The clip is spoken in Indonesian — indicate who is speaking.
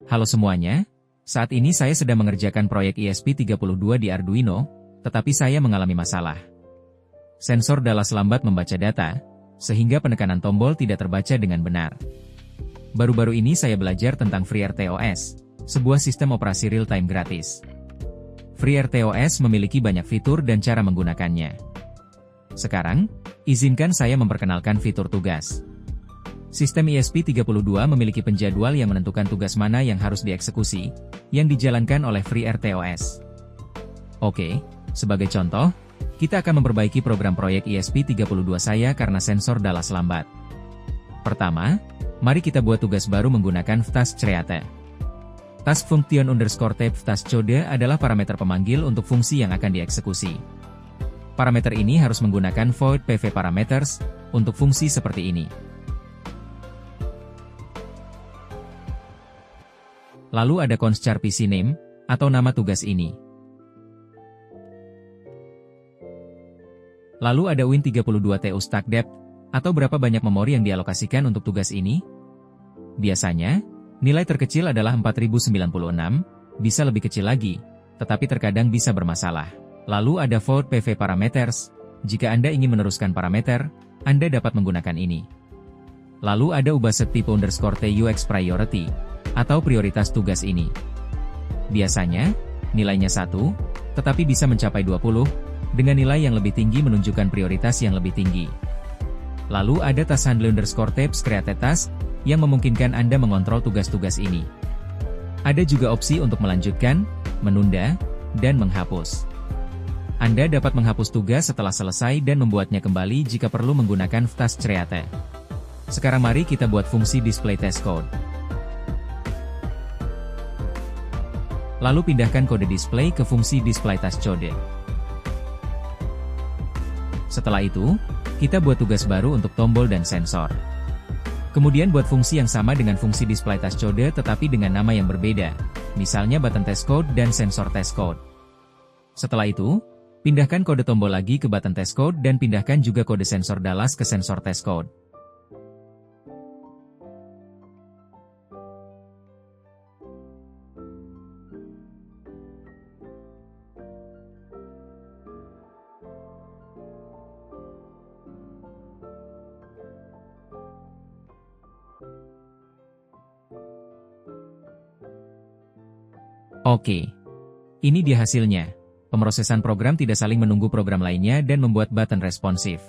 Speaker 1: Halo semuanya, saat ini saya sedang mengerjakan proyek ESP32 di Arduino, tetapi saya mengalami masalah. Sensor Dallas lambat membaca data, sehingga penekanan tombol tidak terbaca dengan benar. Baru-baru ini saya belajar tentang FreeRTOS, sebuah sistem operasi real-time gratis. FreeRTOS memiliki banyak fitur dan cara menggunakannya. Sekarang, izinkan saya memperkenalkan fitur tugas. Sistem ESP32 memiliki penjadwal yang menentukan tugas mana yang harus dieksekusi, yang dijalankan oleh FreeRTOS. Oke, sebagai contoh, kita akan memperbaiki program proyek ESP32 saya karena sensor Dallas lambat. Pertama, mari kita buat tugas baru menggunakan task create. Task function _type task code adalah parameter pemanggil untuk fungsi yang akan dieksekusi. Parameter ini harus menggunakan void pv parameters untuk fungsi seperti ini. Lalu ada const char PC name, atau nama tugas ini. Lalu ada win32tu stack depth, atau berapa banyak memori yang dialokasikan untuk tugas ini. Biasanya, nilai terkecil adalah 4096, bisa lebih kecil lagi, tetapi terkadang bisa bermasalah. Lalu ada void pv parameters, jika Anda ingin meneruskan parameter, Anda dapat menggunakan ini. Lalu ada ubah set type _tux priority, atau prioritas tugas ini. Biasanya, nilainya 1, tetapi bisa mencapai 20, dengan nilai yang lebih tinggi menunjukkan prioritas yang lebih tinggi. Lalu ada task handle _types create task, yang memungkinkan Anda mengontrol tugas-tugas ini. Ada juga opsi untuk melanjutkan, menunda, dan menghapus. Anda dapat menghapus tugas setelah selesai dan membuatnya kembali jika perlu menggunakan task create. Sekarang mari kita buat fungsi display test code. Lalu pindahkan kode display ke fungsi display task code. Setelah itu, kita buat tugas baru untuk tombol dan sensor. Kemudian buat fungsi yang sama dengan fungsi display task code tetapi dengan nama yang berbeda, misalnya button test code dan sensor test code. Setelah itu, pindahkan kode tombol lagi ke button test code dan pindahkan juga kode sensor Dallas ke sensor test code. Oke. Ini dia hasilnya. Pemrosesan program tidak saling menunggu program lainnya dan membuat button responsif.